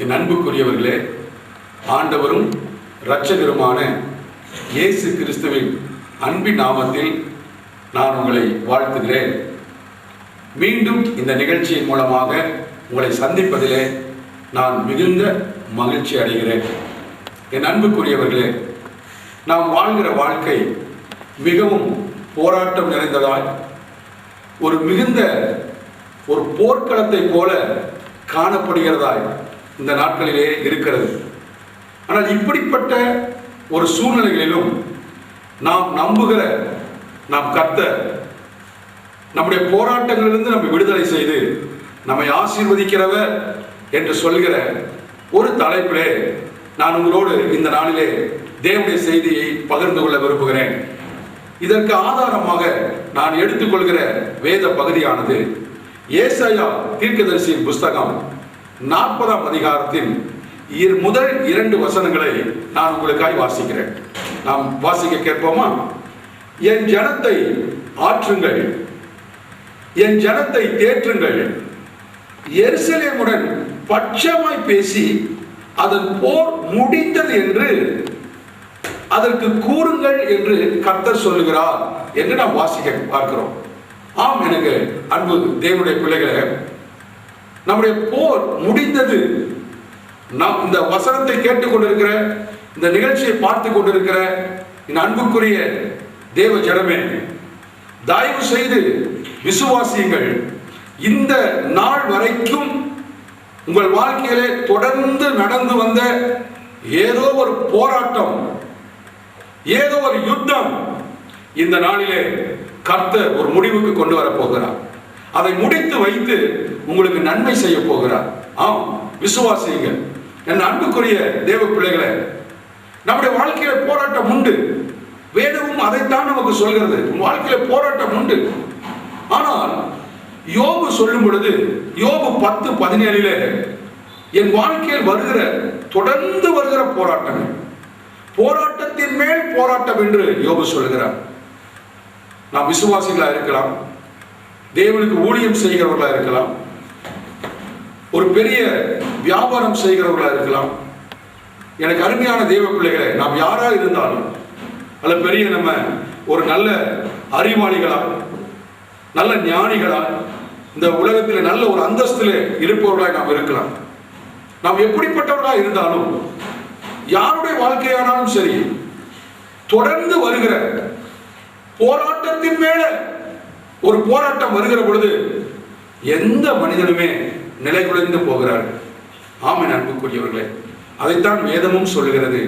என் அன்புக்குரியவர்களே, ஆண்டவரும் இரட்சகருமான இயேசு கிறிஸ்துவின் அன்பின் நாமத்தில் நான் உங்களை வாழ்த்துகிறேன். மீண்டும் இந்த நிகழ்ச்சியின் மூலமாக உங்களை சந்திப்பதிலே நான் மிகுந்த மகிழ்ச்சி அடைகிறேன். என் அன்புக்குரியவர்களே, நாம் வாழ்கிற வாழ்க்கை மிகவும் போராட்டம் நிறைந்ததாய், மிகுந்த ஒரு போர்க்களத்தை போல காணப்படுகிறதாய் இந்த நாட்களிலே இருக்கிறது. ஆனால் இப்படிப்பட்ட ஒரு சூழ்நிலைகளிலும் நாம் நம்புகிற கர்த்தர் நம்முடைய போராட்டங்களிலிருந்து நம்மை விடுதலை செய்து நம்மை ஆசீர்வதிக்கிறவர் என்று சொல்கிற ஒரு தலைப்பிலே நான் உங்களோடு இந்த நாளிலே தேவனுடைய செய்தியை பகிர்ந்து கொள்ள விரும்புகிறேன். இதற்கு ஆதாரமாக நான் எடுத்துக்கொள்கிற வேத பகுதியானது ஏசாயா தீர்க்கதரிசியின் புஸ்தகம் 40ஆம் அதிகாரத்தின் முதல் 2 வசனங்களை நான் உங்களுக்காக வாசிக்கிறேன். நாம் வாசிக்க கேட்போமா? என் ஜனத்தை ஆற்றுங்கள், என் ஜனத்தை தேற்றுங்கள், எருசலேமுடன் பட்சமாய் பேசி அதன் போர் முடிந்தது என்று அதற்கு கூறுங்கள் என்று கர்த்தர் சொல்லுகிறார் என்று நாம் வாசிக்க பார்க்கிறோம். ஆம், எனக்கு அன்பு தேவனுடைய பிள்ளைகளே, நம்முடைய போர் முடிந்தது. நாம் இந்த வசனத்தை கேட்டுக்கொண்டிருக்கிற, இந்த நிகழ்ச்சியை பார்த்து கொண்டிருக்கிற என் அன்புக்குரிய தேவ ஜனமே, தயவு செய்து விசுவாசியுங்கள். இந்த நாள் வரைக்கும் உங்கள் வாழ்க்கையிலே தொடர்ந்து நடந்து வந்த ஏதோ ஒரு போராட்டம், ஏதோ ஒரு யுத்தம் இந்த நாளிலே கர்த்தர் ஒரு முடிவுக்கு கொண்டு வர போகிறார். அதை முடித்து வைத்து உங்களுக்கு நன்மை செய்ய போகிறார். ஆம், விசுவாசியுங்கள். என் அன்புக்குரிய தேவ பிள்ளைகளே, நம்முடைய வாழ்க்கையில போராட்டம் உண்டு. வேதமும் அதைத்தான் நமக்கு சொல்கிறது. வாழ்க்கையில போராட்டம் உண்டு. ஆனால் யோபு சொல்லும் பொழுது, யோபு 10:17 என் வாழ்க்கையில் தொடர்ந்து வருகிற போராட்டங்கள், போராட்டத்தின் மேல் போராட்டம் என்று யோபு சொல்கிறார். நாம் விசுவாசிகளா இருக்கலாம், தேவனுக்கு ஊழியம் செய்கிறவர்களா இருக்கலாம், ஒரு பெரிய வியாபாரம் செய்கிறவர்களா இருக்கலாம். எனக்கு அருமையான தேவ பிள்ளைகளை, நாம் யாரா இருந்தாலும், அல்ல பெரிய நம்ம ஒரு நல்ல அறிவாளிகளா, நல்ல ஞானிகளா, இந்த உலகத்தில் நல்ல ஒரு அந்தஸ்தில் இருப்பவர்களாய் நாம் இருக்கலாம். நாம் எப்படிப்பட்டவர்களா இருந்தாலும், யாருடைய வாழ்க்கையானாலும் சரி, தொடர்ந்து வருகிற போராட்டத்தின் மேல ஒரு போராட்டம் வருகிற பொழுது எந்த மனிதனுமே நிலை குலைந்து போகிறார். ஆமென் அன்புக்குரியவர்களே, அதைத்தான் வேதமும் சொல்லுகிறது.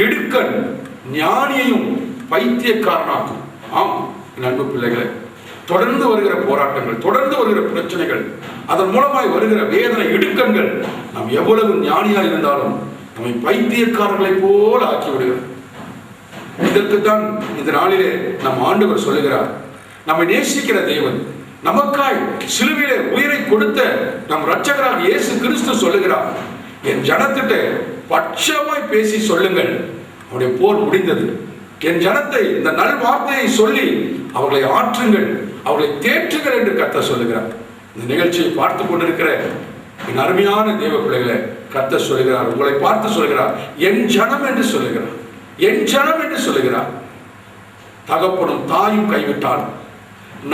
இடுக்கண் ஞானியையும் பைத்தியக்காரனாக்கும். ஆம் என் அன்பு பிள்ளைகளே, தொடர்ந்து வருகிற போராட்டங்கள், தொடர்ந்து வருகிற பிரச்சனைகள், அதன் மூலமாய் வருகிற வேதனை, இடுக்கண்கள் நாம் எவ்வளவு ஞானியா இருந்தாலும் நம்மை பைத்தியக்காரர்களை போல ஆக்கி விடுகிறது. இதற்குத்தான் இந்த நாளிலே நம் ஆண்டவர் சொல்லுகிறார், நம்மை நேசிக்கிற தேவன், நமக்காய் சிலுவையிலே உயிரை கொடுத்த நம் இரட்சகராக இயேசு கிறிஸ்து சொல்லுகிறார், என் ஜனத்திட்ட பட்சமாய் பேசி சொல்லுங்கள், அவருடைய போர் முடிந்தது. என் ஜனத்தை இந்த நல் வார்த்தையை சொல்லி அவர்களை ஆற்றுங்கள், அவர்களை தேற்றுங்கள் என்று கர்த்தர் சொல்லுகிறார். இந்த நிகழ்ச்சியை பார்த்து கொண்டிருக்கிற என் அருமையான தேவ பிள்ளைகளை கர்த்தர் சொல்லுகிறார், உங்களை பார்த்து சொல்லுகிறார், என் ஜனம் என்று சொல்லுகிறார், என் ஜனம் என்று சொல்லுகிறார். தகப்பனும் தாயும் கைவிட்டாலும்,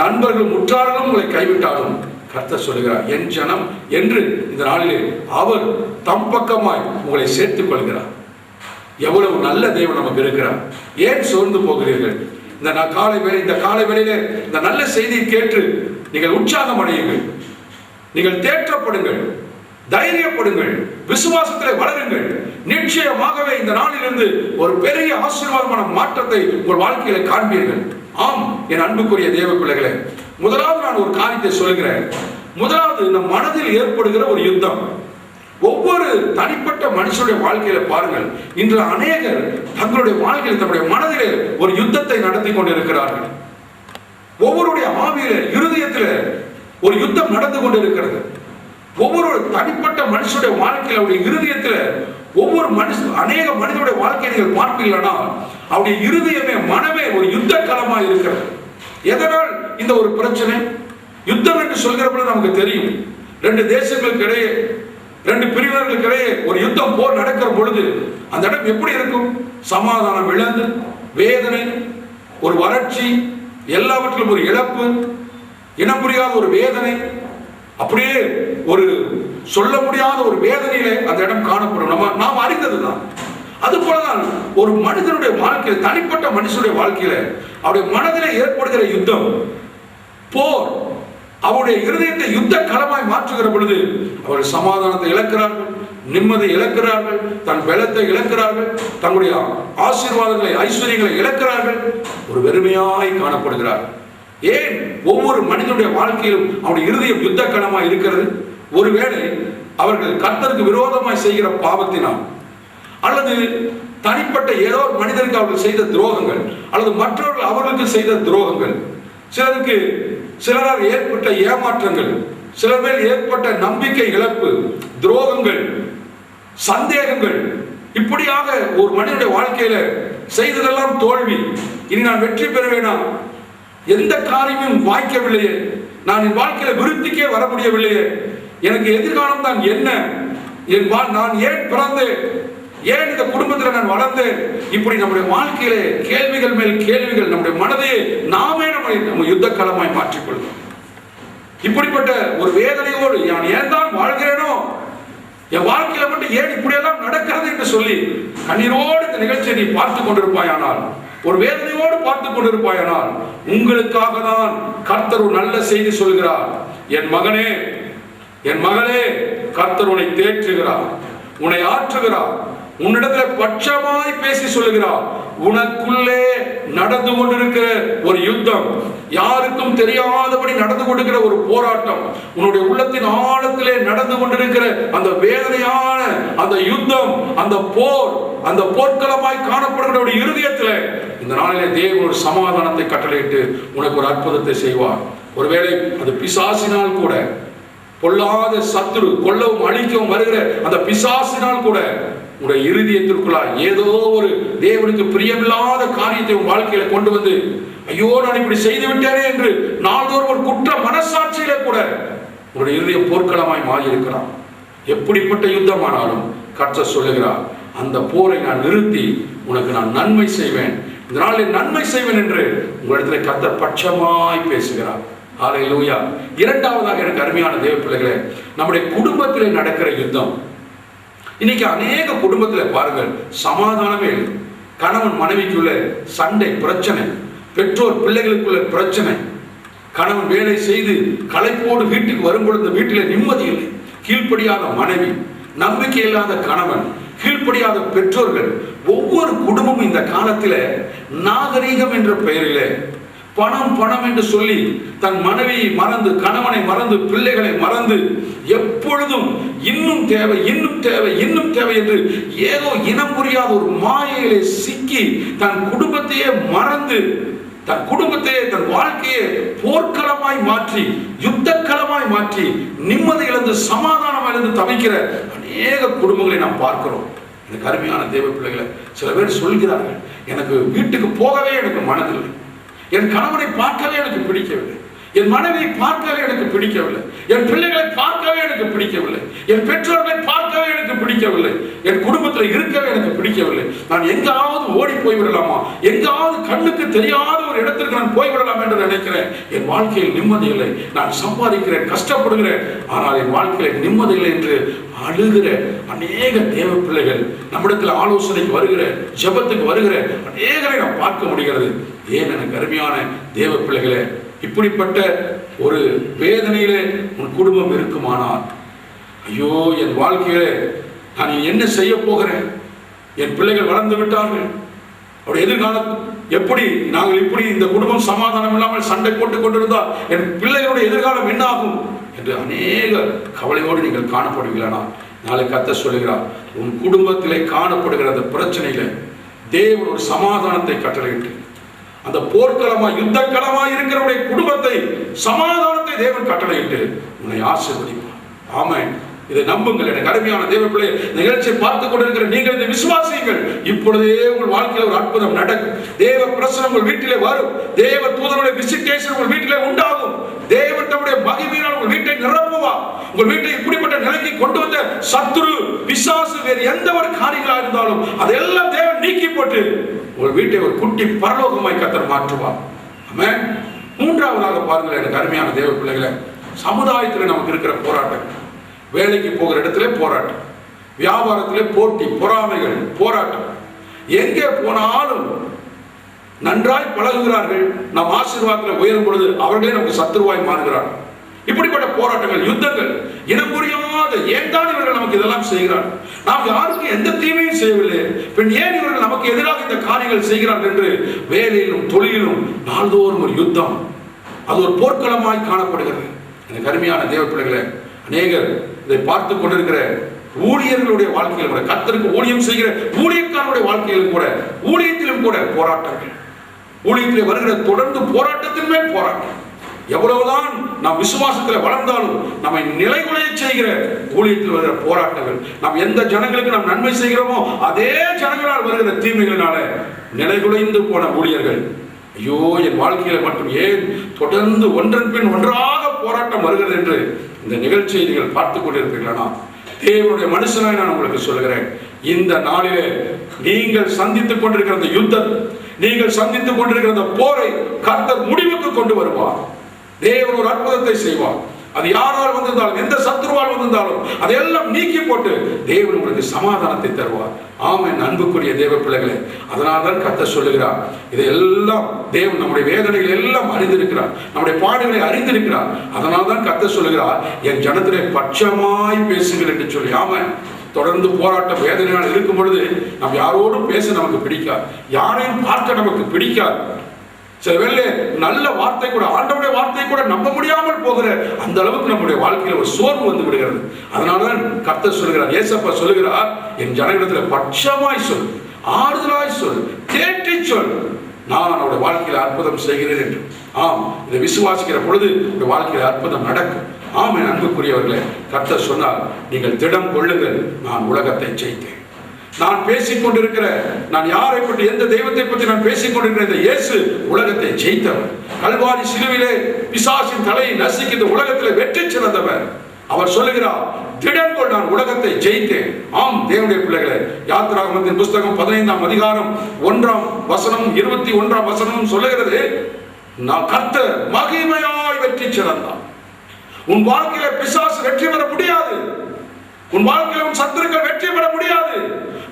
நண்பர்களும் உற்றார்களும் உங்களை கைவிட்டாலும் கர்த்தர் சொல்லுகிறார், என் ஜனம் என்று இந்த நாளிலே அவர் தம் பக்கமாய் உங்களை சேர்த்துக் கொள்கிறார். எவ்வளவு நல்ல தேவன் நமக்கு இருக்கிறார். ஏன் சோர்ந்து போகிறீர்கள்? இந்த காலை வேளையிலே இந்த நல்ல செய்தியை கேட்டு நீங்கள் உற்சாகம் அடையுங்கள், நீங்கள் தேற்றப்படுங்கள், தைரியப்படுங்கள், விசுவாசத்திலே வளருங்கள். நிச்சயமாகவே இந்த நாளிலிருந்து ஒரு பெரிய ஆசீர்வாதமான மாற்றத்தை உங்கள் வாழ்க்கையில காண்பீர்கள். ஆம் என் அன்புக்குரிய தேவ பிள்ளைகளே, முதலாவது நான் ஒரு காரியத்தை சொல்கிறேன். முதலாவது நம் மனதில் ஏற்படுகிற ஒரு யுத்தம். ஒவ்வொரு தனிப்பட்ட மனுஷனுடைய வாழ்க்கையில பாருங்கள், இன்று அநேகர் தங்களுடைய வாழ்க்கையில் தன்னுடைய மனதிலே ஒரு யுத்தத்தை நடத்தி கொண்டிருக்கிறார்கள். ஒவ்வொருடைய ஆவியில, இருதயத்தில ஒரு யுத்தம் நடந்து கொண்டிருக்கிறது. ஒவ்வொரு தனிப்பட்ட மனுஷனுடைய வாழ்க்கையில், அவருடைய இருதயத்தில் ஒவ்வொரு அநேக மனிதனுடைய வாழ்க்கையை நீங்கள் பார்ப்பீர்களா, அவருடைய இருதயமே, மனமே ஒரு யுத்த களமாக இருக்கிறது. எதனால் இந்த ஒரு பிரச்சனை? யுத்தம் என்று சொல்கிற பொழுது நமக்கு தெரியும், 2 தேசங்களுக்கு இடையே ரெண்டு பிரிவினர்களுக்கிடையே ஒரு யுத்தம் போர் நடக்கிற பொழுது அந்த இடம் எப்படி இருக்கும்? சமாதானம் இழந்து, வேதனை, ஒரு வறட்சி, எல்லாவற்றிலும் ஒரு இழப்பு, இனம் புரியாத ஒரு வேதனை, அப்படியே ஒரு சொல்ல முடியாத ஒரு வேதனையிலே அந்த இடம் காணப்படும். நாம் அறிந்ததுதான். அது போலதான் ஒரு மனிதனுடைய வாழ்க்கையில், தனிப்பட்ட மனுஷனுடைய வாழ்க்கையில அவருடைய மனதிலே ஏற்படுகிற யுத்தம், போர், அவருடைய இருதயத்தை யுத்த களமாய் மாற்றுகிற பொழுது அவர்கள் சமாதானத்தை இழக்கிறார்கள், நிம்மதி இழக்கிறார்கள், தன் பலத்தை இழக்கிறார்கள், தங்களுடைய ஆசீர்வாதங்களை, ஐஸ்வர்யங்களை இழக்கிறார்கள், ஒரு வெறுமையாய் காணப்படுகிறார்கள். ஏன்? ஒவ்வொரு மனிதனுடைய வாழ்க்கையிலும் அவருடைய இருதயம் யுத்த களமாய் இருக்கிறது. ஒருவேளை அவர்கள் கர்த்தருக்கு விரோதமாய் செய்கிற பாவத்தினால், அல்லது தனிப்பட்ட ஏதோ ஒரு மனிதருக்கு அவர்கள் செய்த துரோகங்கள், அல்லது மற்றவர்கள் அவர்களுக்கு செய்த துரோகங்கள், சிலரால் ஏற்பட்ட ஏமாற்றங்கள், சிலர் மேல் ஏற்பட்ட நம்பிக்கை இழப்பு, துரோகங்கள், சந்தேகங்கள், இப்படியாக ஒரு மனிதனுடைய வாழ்க்கையில செய்ததெல்லாம் தோல்வி. இனி நான் வெற்றி பெறுவேனா? எந்த காரியமும் வாய்க்கவில்லையே, நான் என் வாழ்க்கையில விருத்திக்கே வர முடியவில்லையே, எனக்கு எதிர்காலம் தான் என்ன, நான் ஏன் பிறந்தேன், ஏன் இந்த குடும்பத்தில் நான் வளர்ந்தேன், இப்படி நம்முடைய வாழ்க்கையில கேள்விகள் மேல் கேள்விகள், நம்முடைய மனதையே நாமே நம்ம யுத்த களமாய் மாற்றிக்கொள்வோம். இப்படிப்பட்ட ஒரு வேதனையோடு நான் ஏன் தான் வாழ்கிறேனோ, என் வாழ்க்கையில மட்டும் ஏன் இப்படியெல்லாம் நடக்கிறது என்று சொல்லி கண்ணீரோடு இந்த நிகழ்ச்சியை நீ பார்த்து கொண்டிருப்பாயானால், ஒரு வேதனையோடு பார்த்து கொண்டிருப்பாயானால், உங்களுக்காக தான் கர்த்தர் ஒரு நல்ல செய்தி சொல்கிறார். என் மகனே, என் மகளே, கர்த்தர் உன்னை தேற்றுகிறார், உன்னை ஆற்றுகிறார், உன்னிடத்தில் பட்சமாய் பேசி சொல்லுகிறார். உனக்குள்ளே நடந்து கொண்டிருக்கிற ஒரு யுத்தம், யாருக்கும் தெரியாதபடி நடந்து கொண்டிருக்கிற ஒரு போராட்டம், உன்னுடைய உள்ளத்தின் ஆழத்திலே நடந்து கொண்டிருக்கிற அந்த வேதனையான அந்த யுத்தம், அந்த போர், அந்த போர்க்களமாய் காணப்படுகிற ஒரு இருதயத்தில் இந்த நாளிலே தேவன் ஒரு சமாதானத்தை கட்டளையிட்டு உனக்கு ஒரு அற்புதத்தை செய்வார். ஒருவேளை அது பிசாசினால் கூட, பொல்லாத சத்துரு கொல்லவும் அழிக்கவும் வருகிற அந்த பிசாசினால் கூட உடைய இருதயத்திற்குள்ளாய் ஏதோ ஒரு தேவனுக்கு பிரியமில்லாத காரியத்தை உன் வாழ்க்கையில கொண்டு வந்து, ஐயோ நான் இப்படி செய்து விட்டேனே என்று நாள்தோறும் ஒரு குற்ற மனசாட்சியில கூட உன்னுடைய இருதயம் போர்க்களமாய் மாறி இருக்கிறான். எப்படிப்பட்ட யுத்தமானாலும் கர்த்தர் சொல்லுகிறார், அந்த போரை நான் நிறுத்தி உனக்கு நான் நன்மை செய்வேன், இந்த நாளில் நன்மை செய்வேன் என்று உங்களிடத்தில் கர்த்தர் பட்சமாய் பேசுகிறார். ஹல்லேலூயா. இரண்டாவதாக எனக்கு அருமையான தேவ பிள்ளைகளே, நம்முடைய குடும்பத்திலே நடக்கிற யுத்தம். இன்னைக்கு அநேக குடும்பத்தில் பாருங்கள், சமாதானமே இல்லை. கணவன் மனைவிக்குள்ள சண்டை, பிரச்சனை, பெற்றோர் பிள்ளைகளுக்குள்ள பிரச்சனை, கணவன் வேலை செய்து களைப்போடு வீட்டுக்கு வரும்பொழுது வீட்டிலே நிம்மதி இல்லை, கீழ்ப்படியாத மனைவி, நம்பிக்கை இல்லாத கணவன், கீழ்ப்படியாத பெற்றோர்கள். ஒவ்வொரு குடும்பமும் இந்த காலத்தில் நாகரீகம் என்ற பெயரிலே பணம் பணம் என்று சொல்லி தன் மனைவியை மறந்து, கணவனை மறந்து, பிள்ளைகளை மறந்து, எப்பொழுதும் இன்னும் தேவை, இன்னும் தேவை, இன்னும் தேவை என்று ஏதோ இனம் புரியாத ஒரு மாயையிலே சிக்கி தன் குடும்பத்தையே மறந்து, தன் குடும்பத்தையே, தன் வாழ்க்கையை போர்க்களமாய் மாற்றி, யுத்த களமாய் மாற்றி, நிம்மதி இழந்து, சமாதானம் இழந்து தவிக்கிற அநேக குடும்பங்களை நாம் பார்க்கிறோம். எனக்கு அருமையான தேவ பிள்ளைகளை, சில பேர் சொல்கிறார்கள், எனக்கு வீட்டுக்கு போகவே எனக்கு மனதில்லை, என் கணவனை பார்க்கவே எனக்கு பிடிக்கவில்லை, என் மனைவியை பார்க்கவே எனக்கு பிடிக்கவில்லை, என் பிள்ளைகளை பார்க்கவே எனக்கு பிடிக்கவில்லை, என் பெற்றோர்களை பார்க்கவே எனக்கு பிடிக்கவில்லை, என் குடும்பத்தில் இருக்கவே எனக்கு பிடிக்கவில்லை, நான் எங்காவது ஓடி போய்விடலாமா, எங்காவது கண்ணுக்கு தெரியாத ஒரு இடத்திற்கு நான் போய்விடலாம் என்று நினைக்கிறேன். என் வாழ்க்கையில் நிம்மதி இல்லை, நான் சம்பாதிக்கிறேன், கஷ்டப்படுகிறேன், ஆனால் என் வாழ்க்கையில் நிம்மதி இல்லை என்று அழுகிற அநேக தேவ பிள்ளைகள் நம்மிடத்தில் ஆலோசனைக்கு வருகிற, ஜெபத்துக்கு வருகிற அநேகரை நாம் பார்க்க முடிகிறது. ஏன் எனக்கு அருமையான தேவ பிள்ளைகளே, இப்படிப்பட்ட ஒரு வேதனையிலே உன் குடும்பம் இருக்குமானால், ஐயோ என் வாழ்க்கையிலே நான் என்ன செய்ய போகிறேன், என் பிள்ளைகள் வளர்ந்து விட்டார்கள், அவருடைய எதிர்காலம் எப்படி, நாங்கள் இப்படி இந்த குடும்பம் சமாதானம் இல்லாமல் சண்டை போட்டுக் கொண்டிருந்தால் என் பிள்ளைகளுடைய எதிர்காலம் என்ன ஆகும் என்று அநேக கவலையோடு நீங்கள் காணப்படுவீர்களா? நாளை கர்த்தர் சொல்லுகிறார், உன் குடும்பத்திலே காணப்படுகிற அந்த பிரச்சனையில தேவன் ஒரு சமாதானத்தை கட்டளையிட்டு, அந்த போர்க்களமாய் யுத்த களமாய் இருக்கிறவருடைய குடும்பத்தை சமாதானத்தை தேவன் கட்டளையிட்டு உன்னை ஆசீர்வதிப்பார். ஆமென். இதை நம்புங்கள். எனக்கு அருமையான தேவ பிள்ளை, நிகழ்ச்சியை பார்த்துக் கொண்டிருக்கிற நீங்கள் இதை விசுவாசியுங்கள். இப்பொழுதே உங்கள் வாழ்க்கையில் ஒரு அற்புதம் நடக்கும். தேவ பிரசனம் உங்கள் வீட்டிலே வரும். தேவ தூதருடைய விசிட்டேஷன் உங்கள் வீட்டிலே உண்டாகும். தேவன் தம்முடைய மகிமையினால் உங்கள் வீட்டை நிரப்புவார். உங்கள் வீட்டை இப்படிப்பட்ட நிலைக்கு கொண்டு வந்த சத்துரு பிசாசு வேறு எந்த ஒரு காரியங்களா இருந்தாலும் அதெல்லாம் தேவன் நீக்கி போட்டு ஒரு வீட்டை ஒரு குட்டி பரலோகமாய் கர்த்தர் மாற்றுவார். ஆமென். மூன்றாவதாக பாருங்கள் எனக்கு அருமையான தேவ பிள்ளைகளை, சமுதாயத்தில் நமக்கு இருக்கிற போராட்டம். வேலைக்கு போகிற இடத்துல போராட்டம், வியாபாரத்திலே போட்டி, பொறாமைகள், போராட்டம். எங்கே போனாலும் நன்றாய் பழகுகிறார்கள், நம் ஆசீர்வாதத்தில் உயரும் பொழுது அவர்களே நமக்கு சத்துருவாய் மாறுகிறார்கள். இப்படிப்பட்ட போராட்டங்கள், யுத்தங்கள், இனம் புரியாத ஏன் தான் இவர்கள் நமக்கு இதெல்லாம் செய்கிறார்கள், நாம் யாருக்கும் எந்த தீமையும் செய்யவில்லை, பின் ஏன் இவர்கள் நமக்கு எதிராக இந்த காரியங்கள் செய்கிறார்கள் என்று வேலையிலும் தொழிலும் நாள்தோறும் ஒரு யுத்தம், அது ஒரு போர்க்களமாய் காணப்படுகிறது. எனக்கு அருமையான தேவ பிள்ளைகளே, அநேகர் இதை பார்த்து கொண்டிருக்கிற ஊழியர்களுடைய வாழ்க்கையில் கூட, கர்த்தருக்கு ஊழியம் செய்கிற ஊழியக்காரருடைய வாழ்க்கையிலும் கூட, ஊழியத்திலும் கூட போராட்டங்கள், ஊழியத்தில் வருகிற தொடர்ந்து போராட்டத்தின் மேல் போராட்டம். எவ்வளவுதான் நாம் விசுவாசத்தில் வளர்ந்தாலும் நம்மை நிலைகுலைய செய்கிற ஊழியத்தில் வருகிற போராட்டங்கள், நாம் எந்த ஜனங்களுக்கு நாம் நன்மை செய்கிறோமோ அதே ஜனங்களால் வருகிற தீமைகளினால நிலைகுலைந்து போன ஊழியர்கள், ஐயோ என் வாழ்க்கையில மட்டும் ஏன் தொடர்ந்து ஒன்றன் பின் ஒன்றாக போராட்டம் வருகிறது என்று இந்த நிகழ்ச்சியை நீங்கள் பார்த்துக் கொண்டிருப்பீர்களா? தேவனுடைய மனுஷனாய் நான் உங்களுக்கு சொல்கிறேன், இந்த நாளிலே நீங்கள் சந்தித்துக் கொண்டிருக்கிற அந்த யுத்தம், நீங்கள் சந்தித்துக் கொண்டிருக்கிற அந்த போரை கர்த்தர் முடிவுக்கு கொண்டு வருவார். தேவன் ஒரு அற்புதத்தை செய்வார். அது யாரால் வந்திருந்தாலும், எந்த சத்துருவால் வந்திருந்தாலும் அதையெல்லாம் நீக்கி போட்டு தேவன் உங்களுக்கு சமாதானத்தை தருவார். ஆமென். அன்புக்குரிய தேவ பிள்ளைகளே, அதனால்தான் கர்த்தர் சொல்லுகிறார், இதையெல்லாம் தேவன் நம்முடைய வேதனைகள் எல்லாம் அறிந்திருக்கிறார், நம்முடைய பாடுகளை அறிந்திருக்கிறார். அதனால்தான் கர்த்தர் சொல்லுகிறார், என் ஜனத்திலே பட்சமாய் பேசுங்கள் என்று சொல்லி. ஆமென். தொடர்ந்து போராட்டம் வேதனையால் இருக்கும் பொழுது நாம் யாரோடும் பேச நமக்கு பிடிக்காது, யாரையும் பார்க்க நமக்கு பிடிக்காது. சில வேளை நல்ல வார்த்தை கூட, ஆண்டவருடைய வார்த்தை கூட நம்ப முடியாமல் போகிற அந்த அளவுக்கு நம்முடைய வாழ்க்கையில் ஒரு சோர்வு வந்து விடுகிறது. அதனால்தான் கர்த்தர் சொல்கிறார், ஏசப்பா சொல்லுகிறார், என் ஜனங்களிடத்தில் பட்சமாய் சொல், ஆறுதலாய் சொல், தேற்றி சொல், நான் அவருடைய வாழ்க்கையில் அற்புதம் செய்கிறேன் என்று. ஆம், இதை விசுவாசிக்கிற பொழுது உடைய வாழ்க்கையில் அற்புதம் நடக்கும். ஆமென். அன்புக்குரியவர்களே, கர்த்தர் சொன்னார், நீங்கள் திடம் கொள்ளுங்கள், நான் உலகத்தை ஜெயித்தேன். நான் பேசிக் கொண்டிருக்கிற, நான் யாரை பற்றி, எந்த தெய்வத்தை பற்றி நான் பேசிக் கொண்டிருக்கிற இந்த இயேசு உலகத்தை ஜெயித்தவர். கல்வாரி சிலுவிலே பிசாசின் தலையை நசுக்கி இந்த உலகத்தில் வெற்றி சிறந்தவர். அவர் சொல்லுகிறார், திடங்கொள், நான் உலகத்தை ஜெயித்தேன். ஆம் தேவனுடைய பிள்ளைகளே, யாத்திராகமத்தின் புஸ்தகம் 15ஆம் அதிகாரம் 1ஆம் வசனம் 21ஆம் வசனம் சொல்லுகிறது, நான் கர்த்தர் மகிமையாய் வெற்றி சிறந்தார். உன் வாழ்க்கையில பிசாசு வெற்றி பெற முடியாது, உன் வாழ்க்கையில உன் சத்துருக்கள் வெற்றி பெற முடியாது.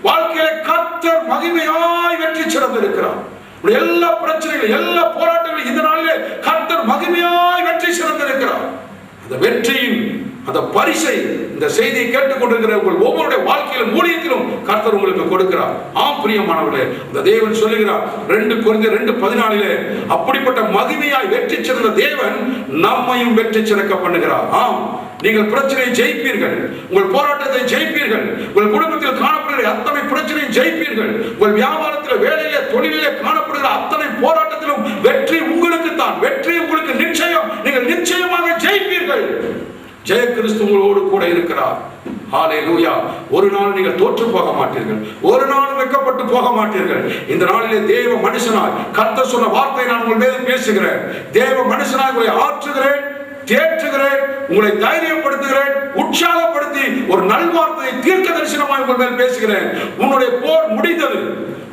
வாழ்க்கையில கர்த்தர் மகிமையாய் வெற்றி சிறந்திருக்கிறார். எல்லா பிரச்சனைகள், எல்லா போராட்டங்களும் இந்த நாளிலே கர்த்தர் மகிமையாய் வெற்றி சிறந்திருக்கிறார். அந்த வெற்றியின் அந்த பரிசை இந்த செய்தியை கேட்டுக்கொண்டிருக்கிற உங்கள் ஒவ்வொருடைய வாழ்க்கையிலும் ஊழியத்திலும் கர்த்தர் உங்களுக்கு கொடுக்கிறார். ஆம் பிரியமானவர்களே, அந்த தேவன் சொல்லுகிறார் 2 கொரிந்தியர் 2:14 அப்படிப்பட்ட மகிமையாய் வெற்றி சிறந்த தேவன் நம்மையும் வெற்றி சிறக்க பண்ணுகிறார். ஆம், நீங்கள் பிரச்சனையை ஜெயிப்பீர்கள், உங்கள் போராட்டத்தை ஜெயிப்பீர்கள், உங்கள் குடும்பத்தில் காணப்படுகிற அத்தனை பிரச்சனையை ஜெயிப்பீர்கள், உங்கள் வியாபாரத்தில், வேலையிலே, தொழிலிலே காணப்படுகிற அத்தனை போராட்டத்திலும் வெற்றி உங்களுக்கு தான், வெற்றி உங்களுக்கு நிச்சயம், நீங்கள் நிச்சயமாக ஜெயிப்பீர்கள். ஜெய கிறிஸ்து உங்களோடு கூட இருக்கிறார். ஹல்லேலூயா. ஒரு நாள் நீங்கள் தோற்று போக மாட்டீர்கள், ஒரு நாள் வெட்கப்பட்டு போக மாட்டீர்கள். இந்த நாளிலே தேவ மனுஷனாய் கர்த்தர் சொன்ன வார்த்தை நான் உங்கள் மீது பேசுகிறேன். தேவ மனுஷனாய் உங்களை ஆற்றுகிறேன், தேற்றுகிறேன், உங்களை தைரியப்படுத்துகிறேன், உற்சாகப்படுத்தி ஒரு நல்வார்த்தையை தீர்க்க தரிசனமாய் உங்கள் மேல் பேசுகிறேன். உன்னுடைய போர் முடிந்தது.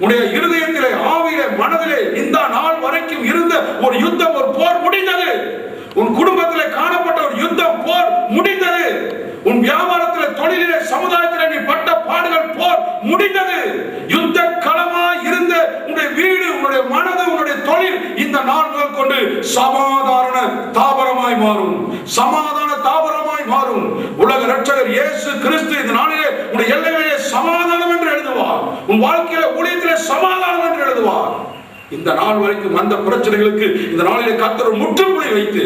உன்னுடைய இருதயத்திலே, ஆவியிலே, மனதிலே இந்த நாள் வரைக்கும் இருந்த ஒரு யுத்தம், ஒரு போர் முடிந்தது. உன் குடும்பத்திலே காணப்பட்ட ஒரு யுத்தம், போர் முடிந்தது. உன் வியாபாரத்திலே, தொழிலிலே, சமுதாயத்திலே நீ பட்ட பாடுகள், போர் முடிந்தது. யுத்த களமாய் இருந்த உன்னுடைய வீடு, உன்னுடைய மனது, உன்னுடைய தொழில் இந்த நாள் முதல் கொண்டு சமாதான தாவரமாய் மாறும், சமாதான தாவரமாய் மாறும். உலக இரட்சகர் இயேசு கிறிஸ்து இந்த நாளிலே உன்னுடைய எல்லைகளிலே சமாதானம் என்று எழுதுவார், உன் வாழ்க்கையிலே, ஊழியத்திலே சமாதானம் என்று எழுதுவார். இந்த நாள் வரைக்கும் வந்த பிரச்சனைகளுக்கு இந்த நாளிலே கர்த்தர் முற்றுப்புள்ளி வைத்து